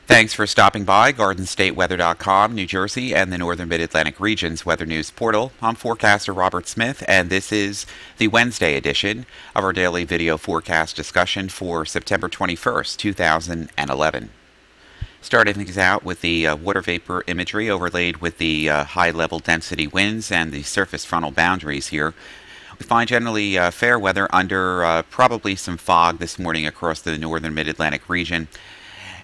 Thanks for stopping by GardenStateWeather.com, New Jersey, and the Northern Mid-Atlantic region's weather news portal. I'm forecaster Robert Smith, and this is the Wednesday edition of our daily video forecast discussion for September 21st, 2011. Starting things out with the water vapor imagery overlaid with the high-level density winds and the surface frontal boundaries here. We find generally fair weather under probably some fog this morning across the Northern Mid-Atlantic region.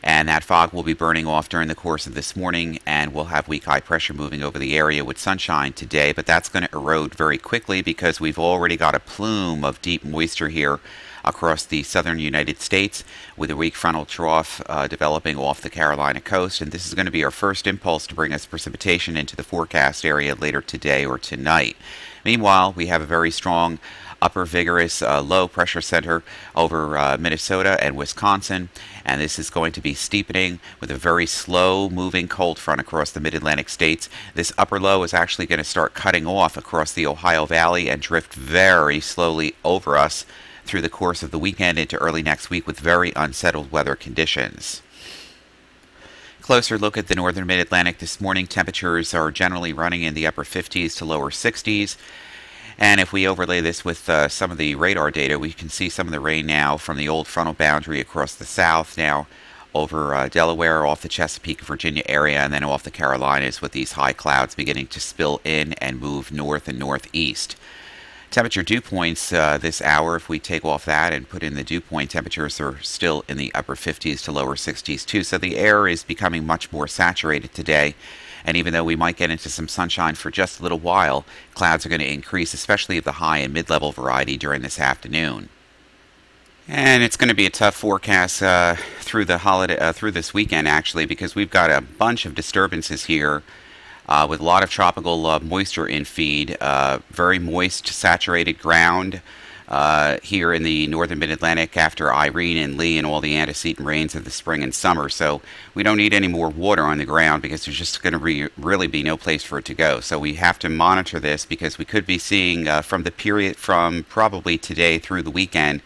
And that fog will be burning off during the course of this morning, and we'll have weak high pressure moving over the area with sunshine today, but that's going to erode very quickly because we've already got a plume of deep moisture here across the southern United States with a weak frontal trough developing off the Carolina coast, and this is going to be our first impulse to bring us precipitation into the forecast area later today or tonight. Meanwhile, we have a very strong upper vigorous low pressure center over Minnesota and Wisconsin, and this is going to be steepening with a very slow moving cold front across the mid-Atlantic states. This upper low is actually going to start cutting off across the Ohio Valley and drift very slowly over us through the course of the weekend into early next week with very unsettled weather conditions. Closer look at the northern mid-Atlantic this morning. Temperatures are generally running in the upper 50s to lower 60s. And if we overlay this with some of the radar data, we can see some of the rain now from the old frontal boundary across the south, now over Delaware, off the Chesapeake, Virginia area, and then off the Carolinas with these high clouds beginning to spill in and move north and northeast. Temperature dew points this hour, if we take off that and put in the dew point, temperatures are still in the upper 50s to lower 60s too. So the air is becoming much more saturated today. And even though we might get into some sunshine for just a little while, clouds are going to increase, especially of the high and mid-level variety during this afternoon. And it's going to be a tough forecast through the holiday, through this weekend actually, because we've got a bunch of disturbances here with a lot of tropical moisture in feed, very moist, saturated ground here in the northern mid-Atlantic after Irene and Lee and all the antecedent rains of the spring and summer. So we don't need any more water on the ground because there's just going to really be no place for it to go. So we have to monitor this because we could be seeing from the period from probably today through the weekend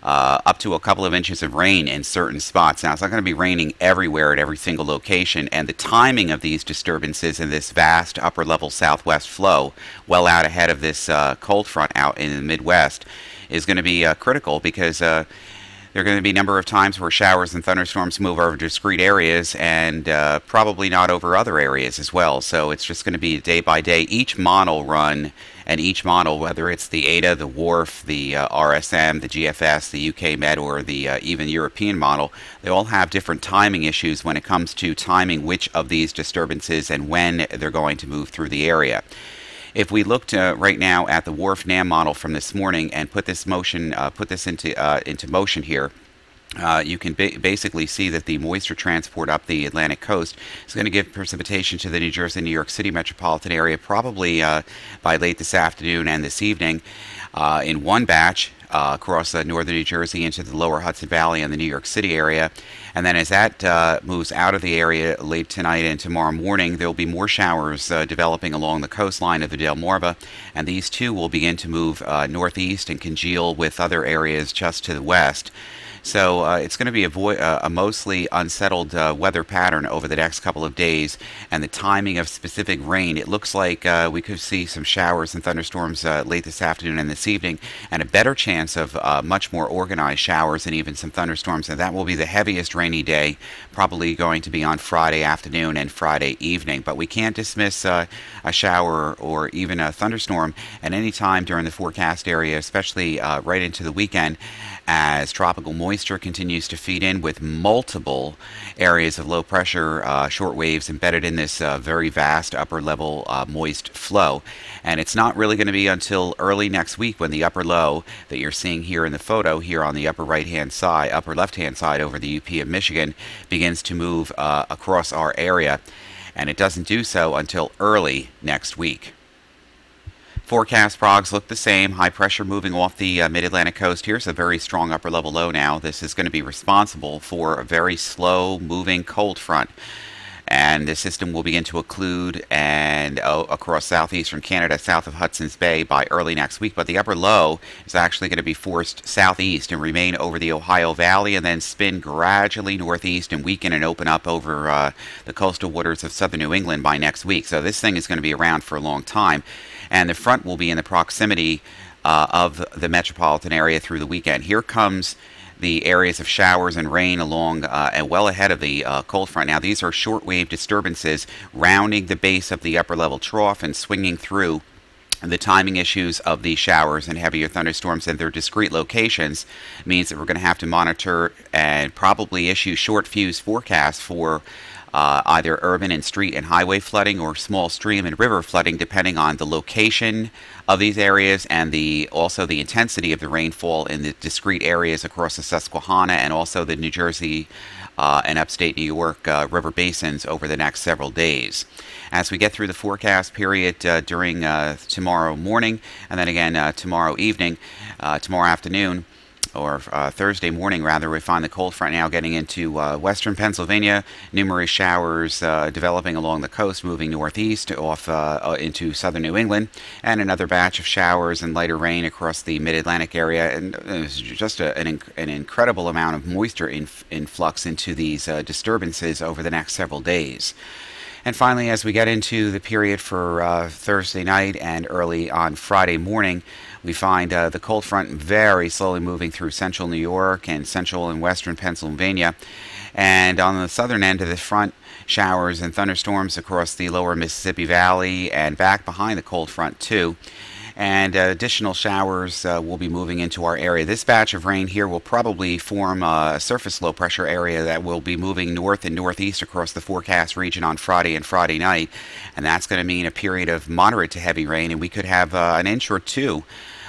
up to a couple of inches of rain in certain spots. Now, it's not going to be raining everywhere at every single location, and the timing of these disturbances in this vast upper-level southwest flow, well out ahead of this cold front out in the Midwest, is going to be critical because there are going to be a number of times where showers and thunderstorms move over discrete areas and probably not over other areas as well. So it's just going to be day by day. Each model run and each model, whether it's the ADA, the WRF, the RSM, the GFS, the UK Met, or the even European model, they all have different timing issues when it comes to timing which of these disturbances and when they're going to move through the area. If we looked right now at the WRF NAM model from this morning and put this into motion here, you can basically see that the moisture transport up the Atlantic coast is going to give precipitation to the New Jersey, New York City metropolitan area probably by late this afternoon and this evening in one batch across northern New Jersey into the lower Hudson Valley and the New York City area. And then as that moves out of the area late tonight and tomorrow morning, there will be more showers developing along the coastline of the Delmarva, and these too will begin to move northeast and congeal with other areas just to the west. So it's going to be a mostly unsettled weather pattern over the next couple of days, and the timing of specific rain, it looks like we could see some showers and thunderstorms late this afternoon and this evening, and a better chance of much more organized showers and even some thunderstorms, and that will be the heaviest rainy day, probably going to be on Friday afternoon and Friday evening. But we can't dismiss a shower or even a thunderstorm at any time during the forecast area, especially right into the weekend, as tropical moisture continues to feed in with multiple areas of low pressure short waves embedded in this very vast upper level moist flow. And it's not really going to be until early next week when the upper low that you're seeing here in the photo here on the upper right hand side, upper left hand side over the UP of Michigan begins to move across our area, and it doesn't do so until early next week. Forecast progs look the same. High pressure moving off the mid-Atlantic coast. Here's a very strong upper level low now. This is going to be responsible for a very slow moving cold front. And the system will begin to occlude and across southeastern Canada, south of Hudson's Bay by early next week. But the upper low is actually going to be forced southeast and remain over the Ohio Valley and then spin gradually northeast and weaken and open up over the coastal waters of southern New England by next week. So this thing is going to be around for a long time. And the front will be in the proximity of the metropolitan area through the weekend. Here comes the areas of showers and rain along and well ahead of the cold front. Now, these are shortwave disturbances rounding the base of the upper level trough and swinging through. The timing issues of these showers and heavier thunderstorms and their discrete locations means that we're going to have to monitor and probably issue short fuse forecasts for either urban and street and highway flooding or small stream and river flooding, depending on the location of these areas and also the intensity of the rainfall in the discrete areas across the Susquehanna and also the New Jersey and upstate New York river basins over the next several days. As we get through the forecast period during tomorrow morning and then again tomorrow evening, tomorrow afternoon, or Thursday morning rather, we find the cold front now getting into western Pennsylvania, numerous showers developing along the coast, moving northeast off into southern New England, and another batch of showers and lighter rain across the mid-Atlantic area. And it's just an incredible amount of moisture influx into these disturbances over the next several days. And finally, as we get into the period for Thursday night and early on Friday morning, we find the cold front very slowly moving through central New York and central and western Pennsylvania. And on the southern end of the front, showers and thunderstorms across the lower Mississippi Valley and back behind the cold front too. And additional showers will be moving into our area. This batch of rain here will probably form a surface low pressure area that will be moving north and northeast across the forecast region on Friday and Friday night. And that's going to mean a period of moderate to heavy rain, and we could have an inch or two,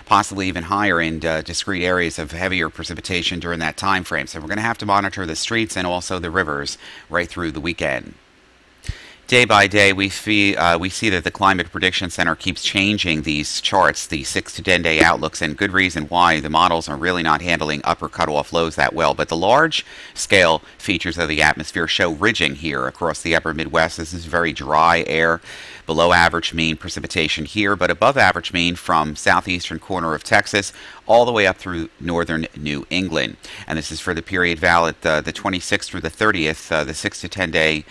possibly even higher in discrete areas of heavier precipitation during that time frame. So we're going to have to monitor the streets and also the rivers right through the weekend. Day by day, we see that the Climate Prediction Center keeps changing these charts, the 6 to 10 day outlooks, and good reason why. The models are really not handling upper cutoff lows that well. But the large scale features of the atmosphere show ridging here across the upper Midwest. This is very dry air, below average mean precipitation here, but above average mean from southeastern corner of Texas all the way up through northern New England. And this is for the period valid the 26th through the 30th, the 6 to 10 day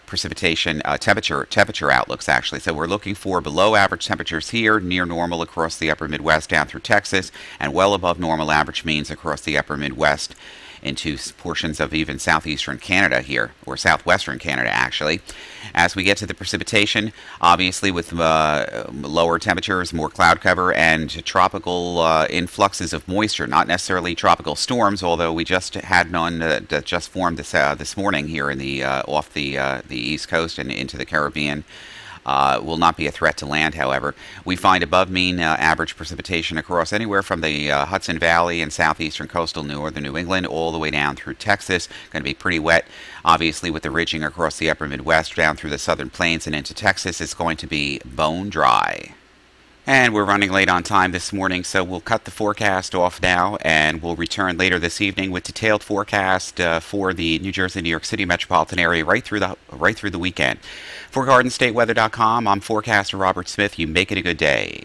precipitation temperature outlooks actually. So we're looking for below average temperatures here, near normal across the upper Midwest down through Texas, and well above normal average means across the upper Midwest into portions of even southeastern Canada here, or southwestern Canada actually. As we get to the precipitation, obviously with lower temperatures, more cloud cover, and tropical influxes of moisture, not necessarily tropical storms, although we just had none that just formed this morning here in the off the East Coast and into the Caribbean. Will not be a threat to land, however. We find above mean average precipitation across anywhere from the Hudson Valley and southeastern coastal northern New England all the way down through Texas. Going to be pretty wet, obviously, with the ridging across the upper Midwest down through the southern plains and into Texas. It's going to be bone dry. And we're running late on time this morning, so we'll cut the forecast off now, and we'll return later this evening with detailed forecast for the New Jersey, New York City metropolitan area right through the weekend. For GardenStateWeather.com, I'm forecaster Robert Smith. You make it a good day.